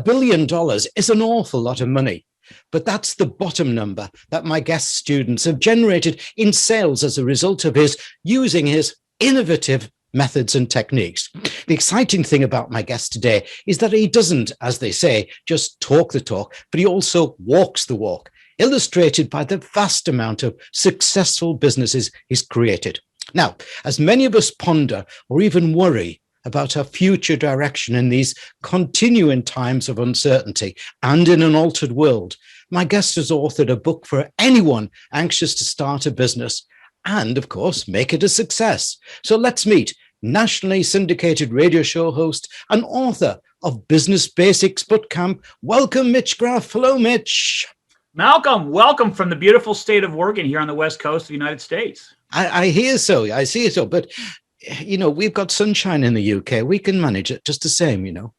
$1 billion is an awful lot of money, but that's the bottom number that my guest students have generated in sales as a result of using his innovative methods and techniques. The exciting thing about my guest today is that he doesn't, as they say, just talk the talk, but he also walks the walk, illustrated by the vast amount of successful businesses he's created. Now, as many of us ponder or even worry about our future direction in these continuing times of uncertainty and in an altered world, my guest has authored a book for anyone anxious to start a business and, of course, make it a success. So let's meet nationally syndicated radio show host and author of Business Basics Bootcamp. Welcome, Mitche Graf. Hello, Mitch. Malcolm, welcome from the beautiful state of Oregon here on the west coast of the United States. I hear so. I see so. But, you know, we've got sunshine in the UK. We can manage it just the same, you know.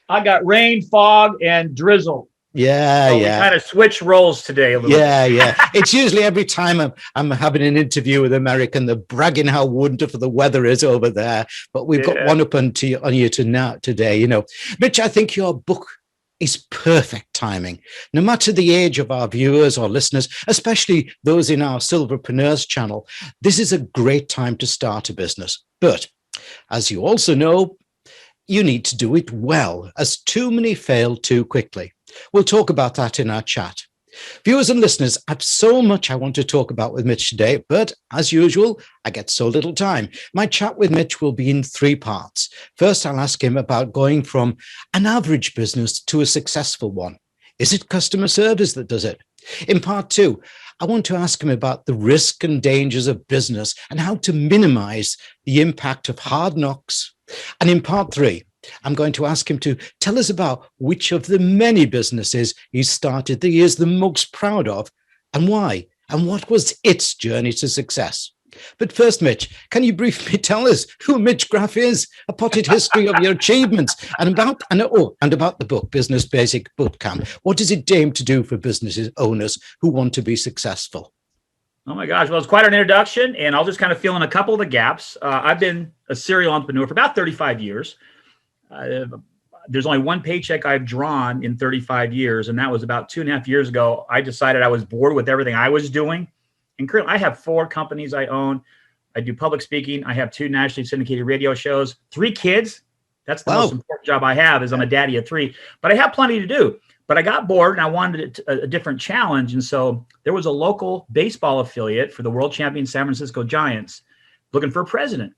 I got rain, fog, and drizzle. Yeah, so yeah. We kind of switch roles today a little bit. Yeah. It's usually every time I'm having an interview with an American, they're bragging how wonderful the weather is over there. But we've got one up on you today, you know. Mitch, I think your book is perfect timing. No matter the age of our viewers or listeners, especially those in our Silverpreneurs channel, this is a great time to start a business. But as you also know, you need to do it well, as too many fail too quickly. We'll talk about that in our chat. Viewers and listeners, I have so much I want to talk about with Mitch today, but as usual, I get so little time. My chat with Mitch will be in 3 parts. First, I'll ask him about going from an average business to a successful one. Is it customer service that does it? In part 2, I want to ask him about the risk and dangers of business and how to minimize the impact of hard knocks. And in part 3, I'm going to ask him to tell us about which of the many businesses he's started that he is the most proud of and why, and what was its journey to success. But first, Mitch, can you briefly tell us who Mitche Graf is, a potted history of your achievements, and about the book, Business Basics Bootcamp? What does it aim to do for business owners who want to be successful? Oh my gosh, well, it's quite an introduction, and I'll just kind of fill in a couple of the gaps. I've been a serial entrepreneur for about 35 years. There's only one paycheck I've drawn in 35 years, and that was about 2.5 years ago. I decided I was bored with everything I was doing. And currently, I have 4 companies I own. I do public speaking. I have 2 nationally syndicated radio shows, 3 kids. That's the most important job I have, is I'm a daddy of 3. But I have plenty to do. But I got bored, and I wanted a different challenge. And so there was a local baseball affiliate for the world champion San Francisco Giants looking for a president.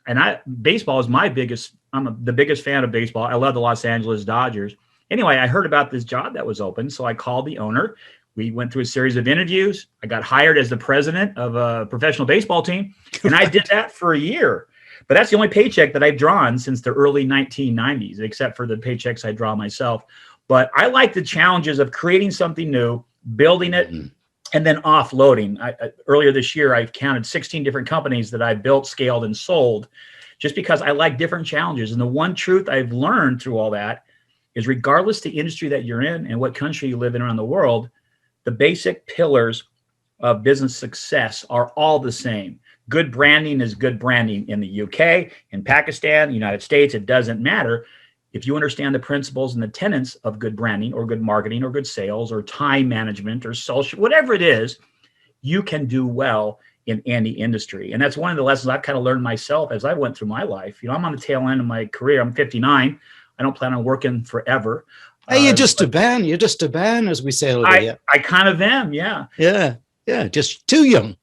And baseball is my biggest. I'm the biggest fan of baseball. I love the Los Angeles Dodgers. Anyway, I heard about this job that was open, so I called the owner. We went through a series of interviews. I got hired as the president of a professional baseball team, and I did that for a year. But that's the only paycheck that I've drawn since the early 1990s, except for the paychecks I draw myself. But I like the challenges of creating something new, building it, and then offloading. Earlier this year, I counted 16 different companies that I built, scaled, and sold, just because I like different challenges. And the one truth I've learned through all that is, regardless the industry that you're in and what country you live in around the world, the basic pillars of business success are all the same. Good branding is good branding in the UK, in Pakistan, the United States. It doesn't matter. If you understand the principles and the tenets of good branding or good marketing or good sales or time management or social, whatever it is, you can do well in any industry. And that's one of the lessons I've kind of learned myself as I went through my life. You know, I'm on the tail end of my career. I'm 59. I don't plan on working forever. Hey, you're just a ban. You're just a ban, as we say over here. I kind of am, yeah. Yeah, just too young.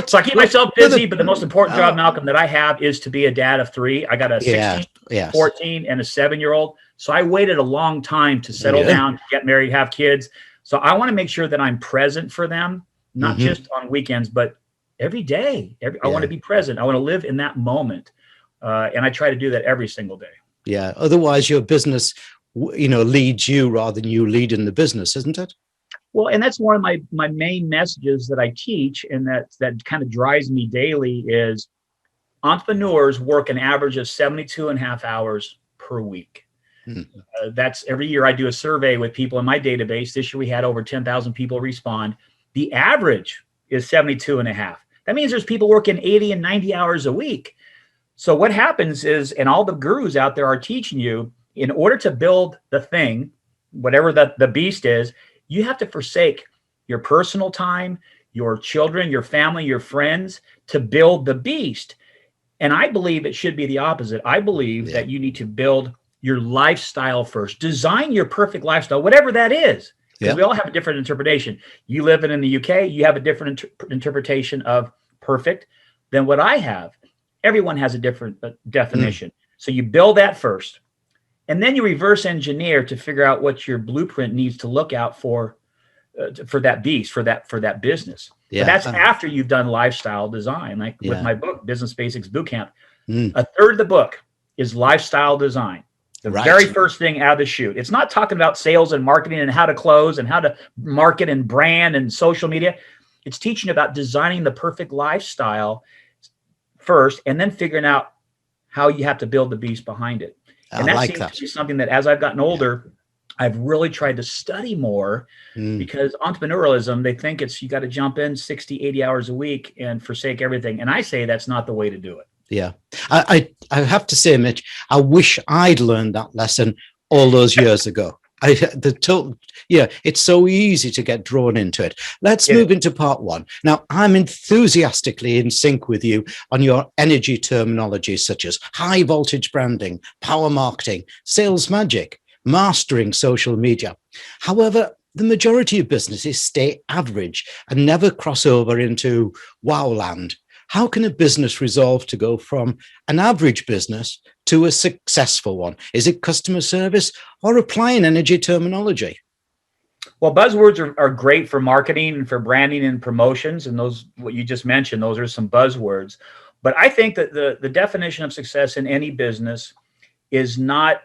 So I keep myself busy, but the most important job, Malcolm, that I have is to be a dad of 3. I got a 16, 14, and a 7-year-old. So I waited a long time to settle down, to get married, have kids. So I want to make sure that I'm present for them, not just on weekends, but every day. I want to be present. I want to live in that moment. And I try to do that every single day. Yeah. Otherwise, your business, leads you rather than you lead in the business, isn't it? Well, and that's one of my main messages that I teach, and that kind of drives me daily, is entrepreneurs work an average of 72.5 hours per week. That's every year I do a survey with people in my database. This year we had over 10,000 people respond. The average is 72.5. That means there's people working 80 and 90 hours a week. So what happens is, and all the gurus out there are teaching you, in order to build the thing, whatever the beast is, you have to forsake your personal time, your children, your family, your friends to build the beast. And I believe it should be the opposite. I believe that you need to build your lifestyle first. Design your perfect lifestyle, whatever that is, because we all have a different interpretation. You live in the UK, you have a different interpretation of perfect than what I have. Everyone has a different definition. So you build that first, and then you reverse engineer to figure out what your blueprint needs to look out for that beast, for that business. But that's after you've done lifestyle design, like with my book, Business Basics Bootcamp. A third of the book is lifestyle design. The very first thing out of the chute. It's not talking about sales and marketing and how to close and how to market and brand and social media. It's teaching about designing the perfect lifestyle first, and then figuring out how you have to build the beast behind it. And that seems to be something that, as I've gotten older, I've really tried to study more, because entrepreneurialism, they think you got to jump in 60, 80 hours a week and forsake everything. And I say that's not the way to do it. Yeah. I have to say, Mitch, I wish I'd learned that lesson all those years ago. It's so easy to get drawn into it. Let's move into part one. Now, I'm enthusiastically in sync with you on your energy terminology, such as high voltage branding, power marketing, sales magic, mastering social media. However, the majority of businesses stay average and never cross over into wow land. How can a business resolve to go from an average business to a successful one? Is it customer service or applying energy terminology? Well, buzzwords are great for marketing and for branding and promotions. And those, what you just mentioned, those are some buzzwords. But I think that the definition of success in any business is not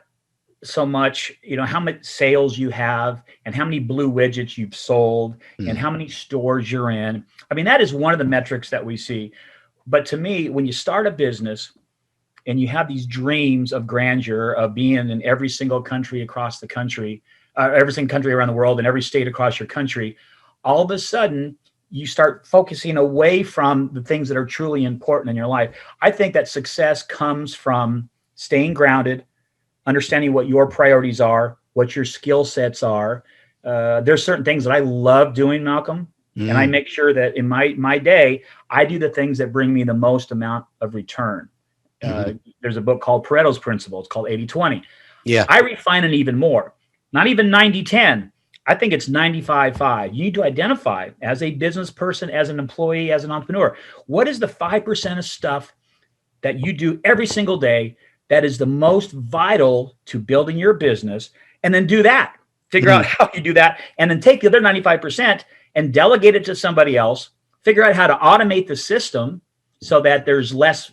so much, how much sales you have and how many blue widgets you've sold and how many stores you're in. I mean, that is one of the metrics that we see. But to me, when you start a business and you have these dreams of grandeur, of being in every single country across the country, every single country around the world and every state across your country, all of a sudden you start focusing away from the things that are truly important in your life. I think that success comes from staying grounded, understanding what your priorities are, what your skill sets are. There's certain things that I love doing, Malcolm. And I make sure that in my day, I do the things that bring me the most amount of return. There's a book called Pareto's Principle. It's called 80-20. Yeah. I refine it even more. Not even 90-10. I think it's 95-5. You need to identify as a business person, as an employee, as an entrepreneur, what is the 5% of stuff that you do every single day that is the most vital to building your business, and then do that. Figure out how you do that, and then take the other 95% and delegate it to somebody else. Figure out how to automate the system so that there's less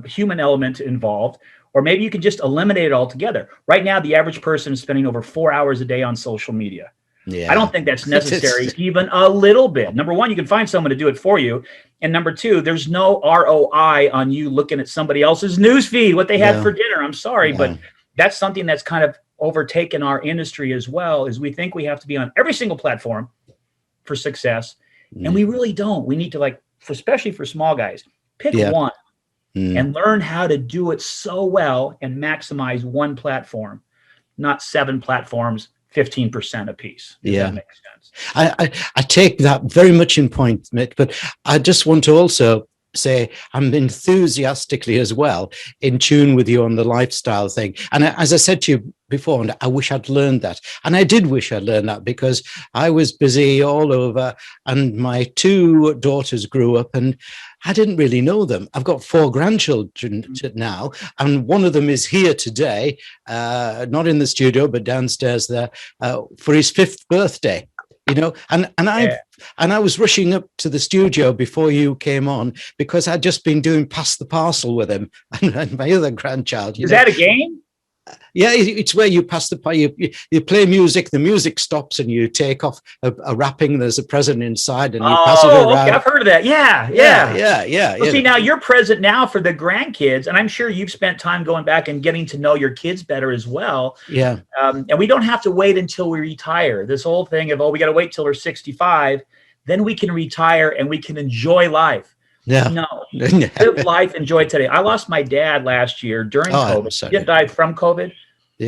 human element involved, or maybe you can just eliminate it altogether. Right now, the average person is spending over 4 hours a day on social media. Yeah. I don't think that's necessary even a little bit. Number one, you can find someone to do it for you. And number two, there's no ROI on you looking at somebody else's news feed, what they had for dinner. I'm sorry, but that's something that's kind of overtaken our industry as well, is we think we have to be on every single platform for success. And we really don't. We need to, especially for small guys, pick one and learn how to do it so well and maximize one platform, not 7 platforms, 15% a piece. Does that make sense? I take that very much in point, Mick, but I just want to also say I'm enthusiastically as well in tune with you on the lifestyle thing. And as I said to you before, and I wish I'd learned that. And I did wish I'd learned that, because I was busy all over and my 2 daughters grew up and I didn't really know them. I've got 4 grandchildren now, and one of them is here today, not in the studio, but downstairs there, for his 5th birthday. And I was rushing up to the studio before you came on, because I'd just been doing pass the parcel with him and my other grandchild. Is that a game? Yeah, it's where you pass you play music, the music stops, and you take off a wrapping. There's a present inside, and you pass it around. Okay, I've heard of that. Yeah. Well, see, now you're present now for the grandkids, and I'm sure you've spent time going back and getting to know your kids better as well. Yeah. And we don't have to wait until we retire. This whole thing of, we got to wait till we're 65, then we can retire and we can enjoy life. Yeah. No, live life, enjoy today. I lost my dad last year during COVID. He died from COVID.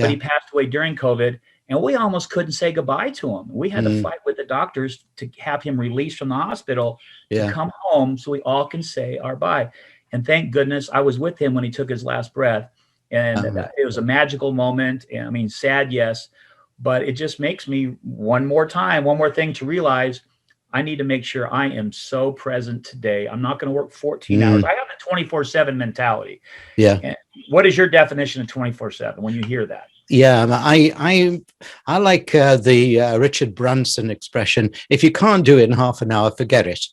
but he passed away during COVID, and we almost couldn't say goodbye to him. We had to fight with the doctors to have him released from the hospital to come home so we all can say our bye. And thank goodness I was with him when he took his last breath. And it was a magical moment. And I mean, sad, yes, but it just makes me one more thing to realize I need to make sure I am so present today. I'm not going to work 14 hours. I have the 24/7 mentality. Yeah. And what is your definition of 24/7 when you hear that? Yeah, I like the Richard Branson expression. If you can't do it in half an hour, forget it.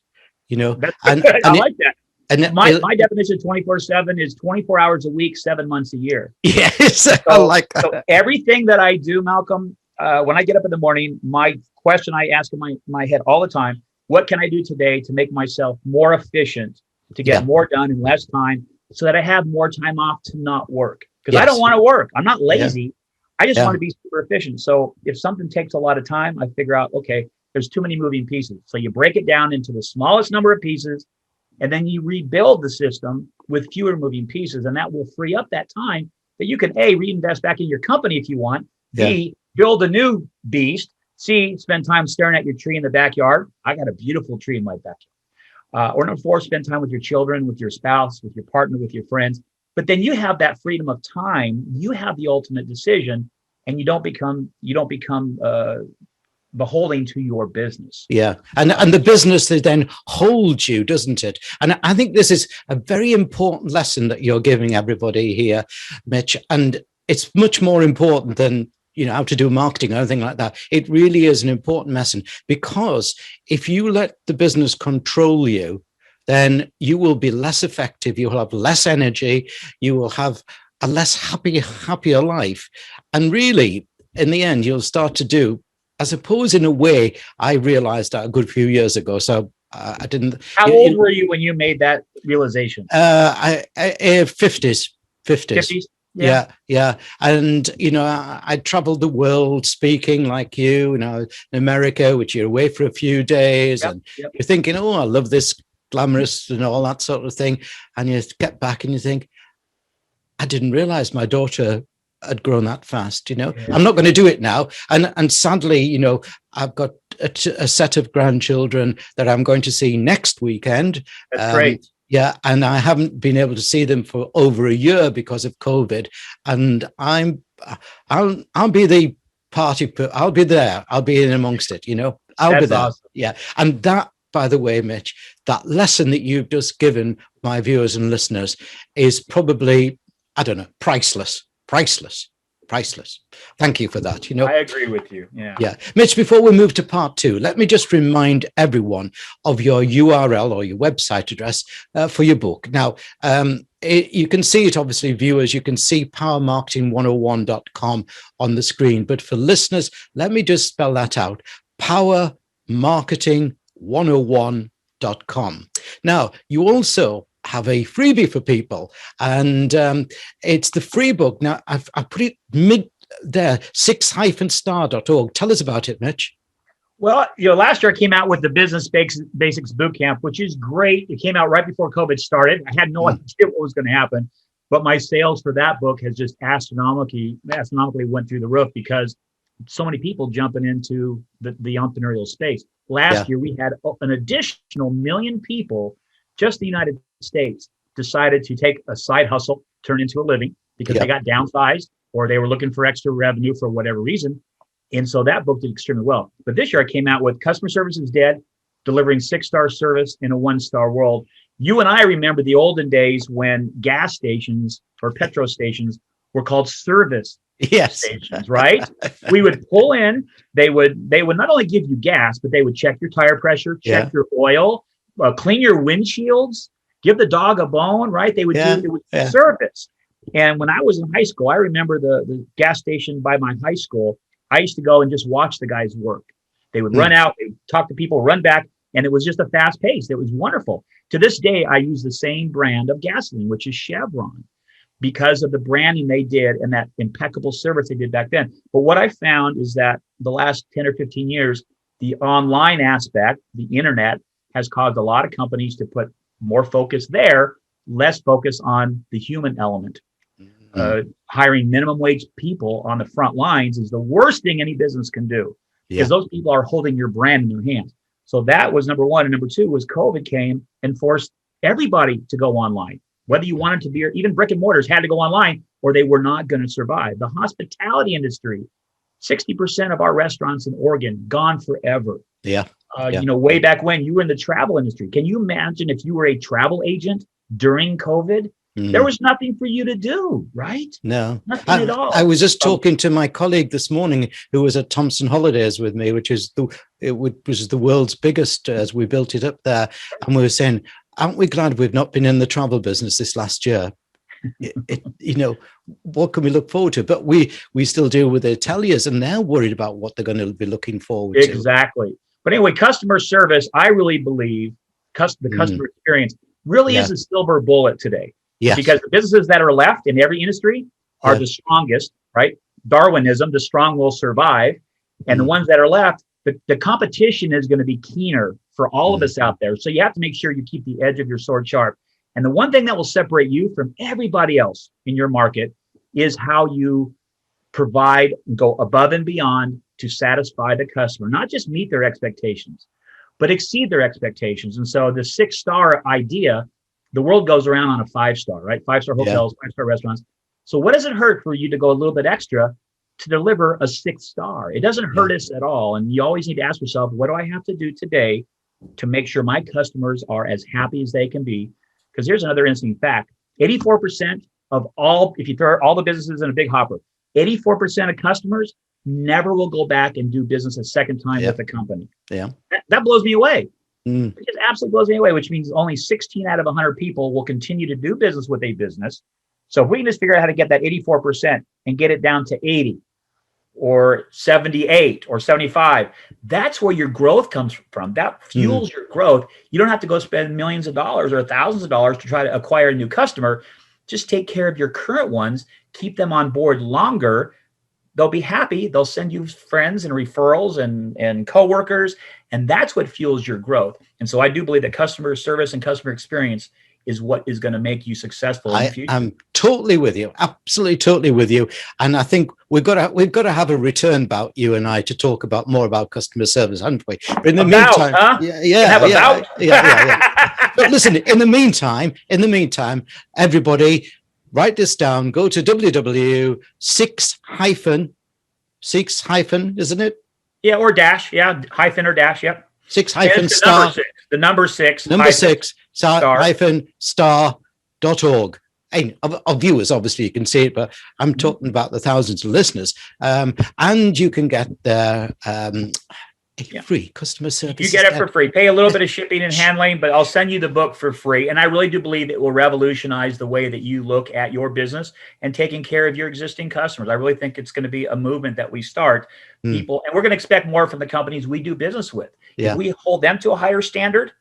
You know, and I like that. And my definition of 24/7 is 24 hours a week, 7 months a year. Yes, I like that. So everything that I do, Malcolm, when I get up in the morning, my question I ask in my head all the time, what can I do today to make myself more efficient, to get more done in less time, so that I have more time off to not work? Because I don't want to work. I'm not lazy. I just want to be super efficient. So if something takes a lot of time, I figure out, okay, there's too many moving pieces. So you break it down into the smallest number of pieces, and then you rebuild the system with fewer moving pieces. And that will free up that time that you can A, reinvest back in your company if you want, B, build a new beast, C, spend time staring at your tree in the backyard. I got a beautiful tree in my backyard. Or number 4, spend time with your children, with your spouse, with your partner, with your friends. But then you have that freedom of time. You have the ultimate decision, and you don't become beholden to your business. Yeah, and the business that then holds you, doesn't it? And I think this is a very important lesson that you're giving everybody here, Mitch. And it's much more important than how to do marketing or anything like that. It really is an important lesson, because if you let the business control you, then you will be less effective. You will have less energy. You will have a less happier life. And really, in the end, you'll start to do, I suppose, in a way, I realized that a good few years ago. So I didn't. How old were you when you made that realization? 50s. 50s? Yeah. And, I traveled the world speaking like you, in America, which you're away for a few days. And you're thinking, oh, I love this glamorous and all that sort of thing. And you get back and you think, I didn't realize my daughter had grown that fast. I'm not going to do it now. And sadly, I've got a set of grandchildren that I'm going to see next weekend. That's great. Yeah, and I haven't been able to see them for over a year because of COVID. And I'll be the party. I'll be there. I'll be in amongst it. I'll be there. Awesome. Yeah, and that, by the way, Mitch, that lesson that you've just given my viewers and listeners is probably, I don't know, priceless. Thank you for that. I agree with you. Yeah. Mitch, before we move to part 2, let me just remind everyone of your URL or your website address for your book. Now, you can see it, obviously, viewers, you can see powermarketing101.com on the screen. But for listeners, let me just spell that out. powermarketing101.com. Now, you also have a freebie for people, and it's the free book. Now, I've put it mid there, 6-star.org. Tell us about it, Mitch. Well, last year I came out with the Business Basics Bootcamp, which is great. It came out right before COVID started. I had no idea what was going to happen, but my sales for that book has just astronomically went through the roof, because so many people jumping into the entrepreneurial space. Last year, we had an additional 1 million people, just the United States, decided to take a side hustle, turn into a living, because they got downsized or they were looking for extra revenue for whatever reason. And so that book did extremely well. But this year I came out with Customer Service is Dead, delivering 6-star service in a 1-star world. You and I remember the olden days when gas stations or petrol stations were called service stations, right? We would pull in, they would not only give you gas, but they would check your tire pressure, check your oil, clean your windshields, give the dog a bone, right? They would do service. And when I was in high school, I remember the gas station by my high school. I used to go and just watch the guys work. They would run out, they would talk to people, run back, and it was just a fast pace. It was wonderful. To this day, I use the same brand of gasoline, which is Chevron, because of the branding they did and that impeccable service they did back then. But what I found is that the last 10 or 15 years, the online aspect, the internet, has caused a lot of companies to put more focus there, less focus on the human element. hiring minimum wage people on the front lines is the worst thing any business can do, because those people are holding your brand in their hands. So that was number one. And number two was COVID came and forced everybody to go online. Whether you wanted to be, or even brick and mortars had to go online, or they were not going to survive. The hospitality industry, 60% of our restaurants in Oregon gone forever. Way back when you were in the travel industry. Can you imagine if you were a travel agent during COVID? There was nothing for you to do, right? No, nothing at all. I was just talking to my colleague this morning who was at Thompson Holidays with me, which is the world's biggest, as we built it up there. And we were saying, aren't we glad we've not been in the travel business this last year? What can we look forward to? But we still deal with the hoteliers, and they're worried about what they're going to be looking forward to. Exactly. But anyway, customer service, I really believe the customer experience really is a silver bullet today. Yes. Because the businesses that are left in every industry are the strongest, right? Darwinism, the strong will survive. And the ones that are left, the competition is going to be keener for all of us out there. So you have to make sure you keep the edge of your sword sharp. And the one thing that will separate you from everybody else in your market is how you provide, go above and beyond to satisfy the customer, not just meet their expectations, but exceed their expectations. And so the 6-star idea, the world goes around on a 5-star, right? 5-star hotels, 5-star restaurants. So what does it hurt for you to go a little bit extra to deliver a 6-star? It doesn't hurt us at all. And you always need to ask yourself, what do I have to do today to make sure my customers are as happy as they can be? Because here's another interesting fact. 84% of all, if you throw all the businesses in a big hopper, 84% of customers never will go back and do business a second time with the company. That blows me away. It just absolutely blows me away, which means only 16 out of 100 people will continue to do business with a business. So if we can just figure out how to get that 84% and get it down to 80 or 78 or 75, that's where your growth comes from. That fuels your growth. You don't have to go spend millions of dollars or thousands of dollars to try to acquire a new customer. Just take care of your current ones, keep them on board longer. They'll be happy. They'll send you friends and referrals and coworkers, and that's what fuels your growth. And so I do believe that customer service and customer experience is what is going to make you successful in the future. I'm totally with you, absolutely, totally with you. And I think we've got to have a return bout, you and I, to talk about more about customer service, haven't we? But in the meantime, But listen, in the meantime, everybody, write this down. Go to www.6-, isn't it? Yeah, or dash. Yeah, hyphen or dash. Yep. 6-star. The number 6. star.org. And our viewers, obviously, you can see it, but I'm talking about the thousands of listeners. And you can get their free customer service. You get it for free. Pay a little bit of shipping and handling, but I'll send you the book for free. And I really do believe it will revolutionize the way that you look at your business and taking care of your existing customers. I really think it's going to be a movement that we start. People, and we're going to expect more from the companies we do business with. If we hold them to a higher standard,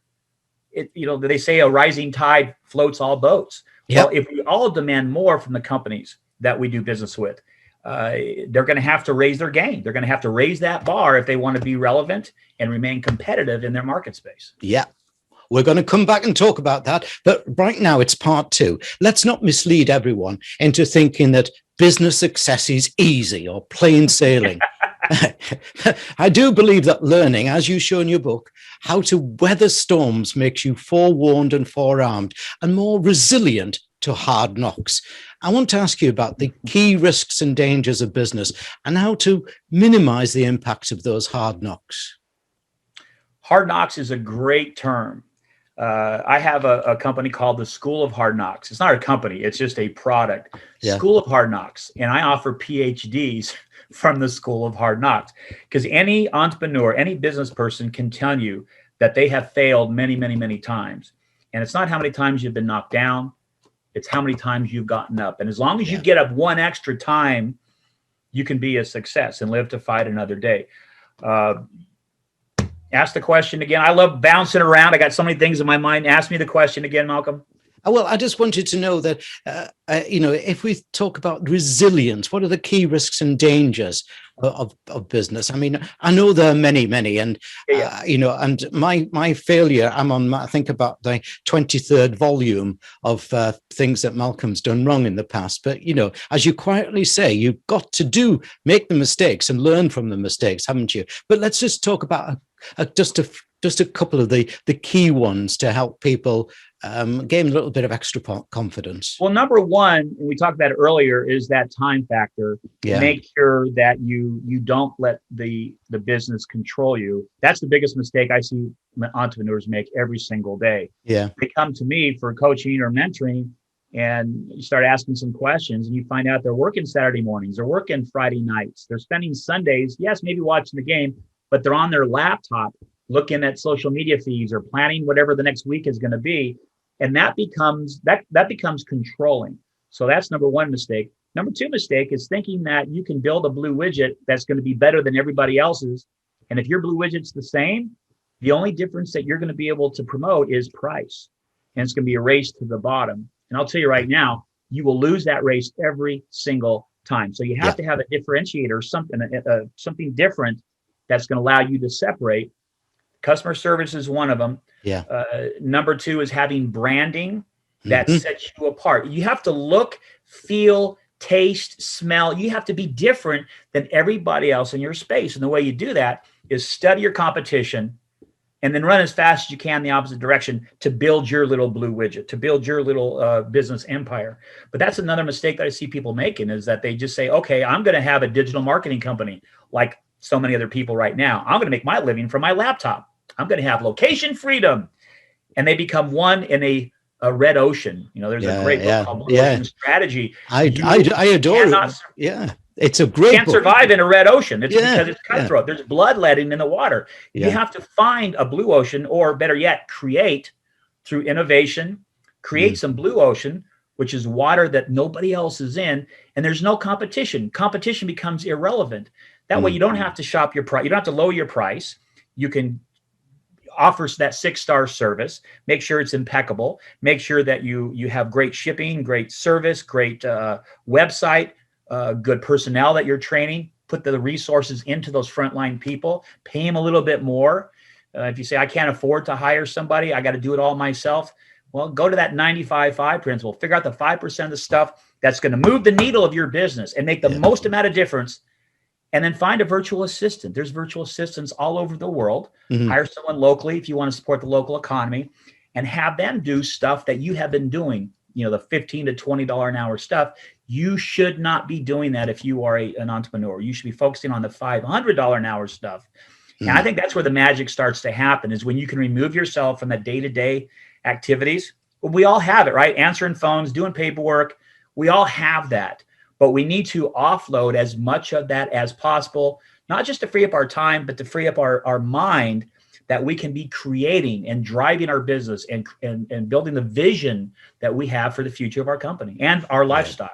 they say a rising tide floats all boats. Well, if we all demand more from the companies that we do business with, they're going to have to raise their game. They're going to have to raise that bar if they want to be relevant and remain competitive in their market space. Yeah. We're going to come back and talk about that. But right now it's part 2. Let's not mislead everyone into thinking that business success is easy or plain sailing. I do believe that learning, as you show in your book, how to weather storms makes you forewarned and forearmed and more resilient to hard knocks. I want to ask you about the key risks and dangers of business and how to minimize the impact of those hard knocks. Hard knocks is a great term. I have a company called the School of Hard Knocks. It's not a company, it's just a product. School of Hard Knocks. And I offer PhDs from the School of Hard Knocks, because any entrepreneur, any business person can tell you that they have failed many, many, many times. And it's not how many times you've been knocked down, it's how many times you've gotten up. And as long as you get up one extra time, you can be a success and live to fight another day. Ask the question again. I love bouncing around. I got so many things in my mind. Ask me the question again, Malcolm. Well, I just wanted to know that, if we talk about resilience, what are the key risks and dangers of business? I mean, I know there are many, many, and, and my failure, I'm on, I think, about the 23rd volume of things that Malcolm's done wrong in the past. But, as you quietly say, you've got to make the mistakes and learn from the mistakes, haven't you? But let's just talk about just a couple of the key ones to help people gain a little bit of extra confidence. Well, number one, and we talked about it earlier, is that time factor. Yeah. Make sure that you don't let the business control you. That's the biggest mistake I see entrepreneurs make every single day. Yeah. They come to me for coaching or mentoring, and you start asking some questions, and you find out they're working Saturday mornings, they're working Friday nights, they're spending Sundays, yes, maybe watching the game, but they're on their laptop looking at social media feeds or planning whatever the next week is going to be. And that becomes controlling. So that's number one mistake. Number two mistake is thinking that you can build a blue widget that's going to be better than everybody else's. And if your blue widget's the same, the only difference that you're going to be able to promote is price. And it's going to be a race to the bottom. And I'll tell you right now, you will lose that race every single time. So you have to have a differentiator, something different that's going to allow you to separate. Customer service is one of them. Yeah. Number two is having branding that sets you apart. You have to look, feel, taste, smell. You have to be different than everybody else in your space. And the way you do that is study your competition and then run as fast as you can the opposite direction to build your little blue widget, to build your little business empire. But that's another mistake that I see people making, is that they just say, okay, I'm going to have a digital marketing company like so many other people right now. I'm going to make my living from my laptop. I'm going to have location freedom. And they become one in a red ocean. There's a great book called Blue Ocean Strategy. I adore it. Yeah. It's a great can't book. Survive in a red ocean. It's because it's cutthroat. There's bloodletting in the water. You have to find a blue ocean, or better yet, create through innovation, create some blue ocean, which is water that nobody else is in. And there's no competition. Competition becomes irrelevant. That way you don't have to shop your price. You don't have to lower your price. You can offer that 6-star service, make sure it's impeccable, make sure that you have great shipping, great service, great website, good personnel that you're training, put the resources into those frontline people, pay them a little bit more. If you say, I can't afford to hire somebody, I got to do it all myself. Well, go to that 95-5 principle, figure out the 5% of the stuff that's going to move the needle of your business and make the most amount of difference. And then find a virtual assistant. There's virtual assistants all over the world. Hire someone locally if you want to support the local economy, and have them do stuff that you have been doing, the $15 to $20 an hour stuff. You should not be doing that if you are an entrepreneur. You should be focusing on the $500 an hour stuff. And I think that's where the magic starts to happen, is when you can remove yourself from the day-to-day activities. We all have it, right? Answering phones, doing paperwork. We all have that. But we need to offload as much of that as possible, not just to free up our time, but to free up our mind, that we can be creating and driving our business and building the vision that we have for the future of our company and our lifestyle.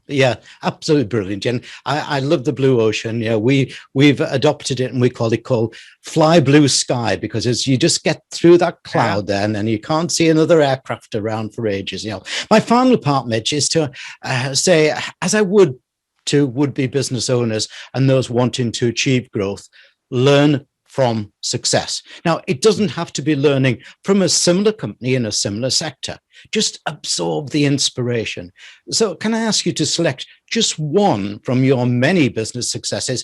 Yeah, absolutely brilliant. And I love the blue ocean. We've adopted it, and we call fly blue sky, because as you just get through that cloud there, and then you can't see another aircraft around for ages. My final part, Mitch, is to say, as I would to would-be business owners and those wanting to achieve growth, learn from success. Now, it doesn't have to be learning from a similar company in a similar sector. Just absorb the inspiration. So can I ask you to select just one from your many business successes,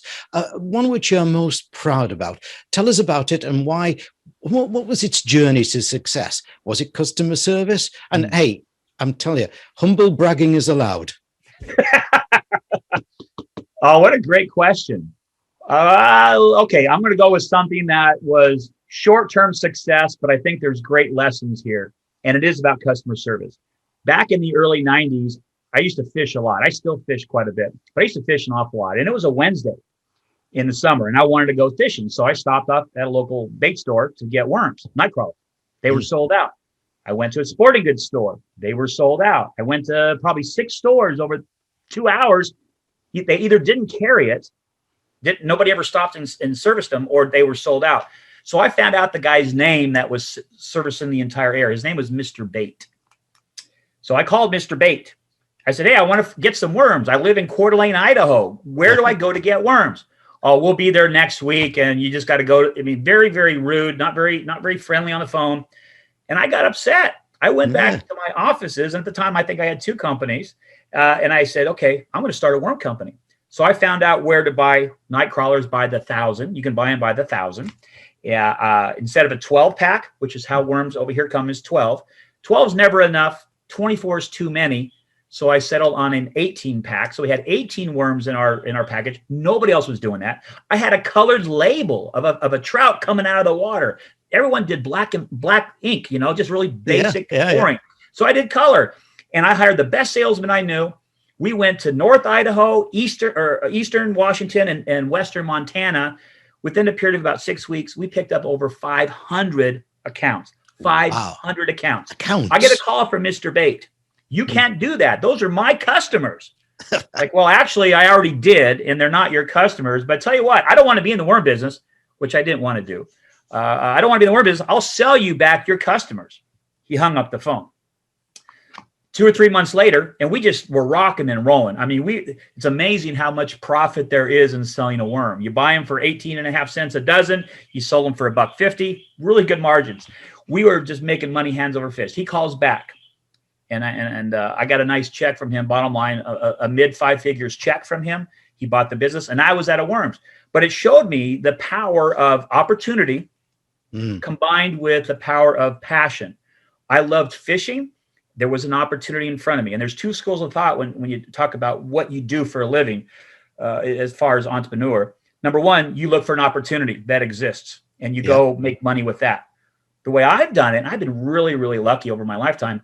one which you're most proud about? Tell us about it and why. What was its journey to success? Was it customer service? And hey, I'm telling you, humble bragging is allowed. Oh, what a great question. Okay, I'm going to go with something that was short-term success, but I think there's great lessons here, and it is about customer service. Back in the early 90s, I used to fish a lot. I still fish quite a bit, but I used to fish an awful lot, and it was a Wednesday in the summer, and I wanted to go fishing, so I stopped up at a local bait store to get worms, night crawlers. They were sold out. I went to a sporting goods store. They were sold out. I went to probably 6 stores over 2 hours. They either didn't carry it, nobody ever stopped and serviced them, or they were sold out. So I found out the guy's name that was servicing the entire area. His name was Mr. Bait. So I called Mr. Bait. I said, hey, I want to get some worms. I live in Coeur d'Alene, Idaho. Where do I go to get worms? Oh, we'll be there next week. And you just got to go. I mean, very, very rude, not very friendly on the phone. And I got upset. I went back to my offices. And at the time, I think I had 2 companies. And I said, okay, I'm going to start a worm company. So I found out where to buy night crawlers by the 1,000. You can buy them by the 1,000. Instead of a 12 pack, which is how worms over here come, is 12. 12 is never enough. 24 is too many. So I settled on an 18 pack. So we had 18 worms in our package. Nobody else was doing that. I had a colored label of a trout coming out of the water. Everyone did black ink, just really basic pouring. So I did color, and I hired the best salesman I knew. We went to North Idaho, Eastern Washington, and Western Montana. Within a period of about 6 weeks, we picked up over 500 accounts. 500 accounts. I get a call from Mr. Bait. You can't do that. Those are my customers. Like, well, actually, I already did, and they're not your customers. But tell you what, I don't want to be in the worm business, which I didn't want to do. I don't want to be in the worm business. I'll sell you back your customers. He hung up the phone. 2 or 3 months later, and we just were rocking and rolling. I mean, it's amazing how much profit there is in selling a worm. You buy them for 18.5 cents a dozen. You sold them for $1.50. Really good margins. We were just making money hands over fist. He calls back. And I got a nice check from him, bottom line, a mid 5 figures check from him. He bought the business, and I was out of worms. But it showed me the power of opportunity combined with the power of passion. I loved fishing. There was an opportunity in front of me. And there's 2 schools of thought when you talk about what you do for a living as far as entrepreneur. Number one, you look for an opportunity that exists, and you go make money with that. The way I've done it, and I've been really, really lucky over my lifetime,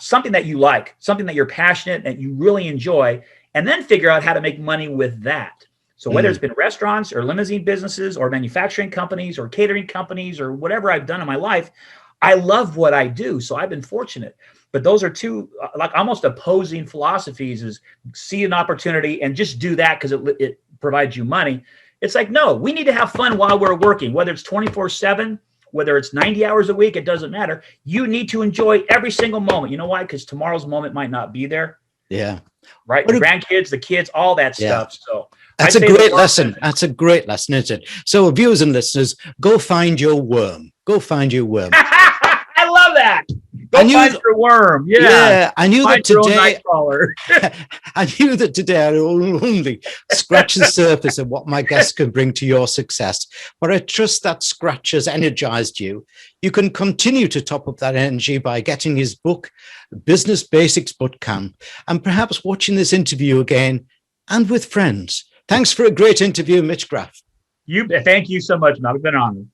something that you like, something that you're passionate and you really enjoy, and then figure out how to make money with that. So whether it's been restaurants or limousine businesses or manufacturing companies or catering companies or whatever I've done in my life, I love what I do. So I've been fortunate. But those are 2 like almost opposing philosophies: is see an opportunity and just do that because it provides you money. It's like, no, we need to have fun while we're working, whether it's 24/7, whether it's 90 hours a week, it doesn't matter. You need to enjoy every single moment. You know why? Because tomorrow's moment might not be there. Yeah. Right. The grandkids, the kids, all that stuff. So that's a great lesson. That's a great lesson, isn't it? So viewers and listeners, go find your worm. Go find your worm. I love that. Go find your worm. Yeah. I knew that today. I knew that today I will only scratch the surface of what my guests can bring to your success. But I trust that scratch has energized you. You can continue to top up that energy by getting his book, Business Basics Bootcamp, and perhaps watching this interview again and with friends. Thanks for a great interview, Mitche Graf. Thank you so much, Malcolm. It's been an honor.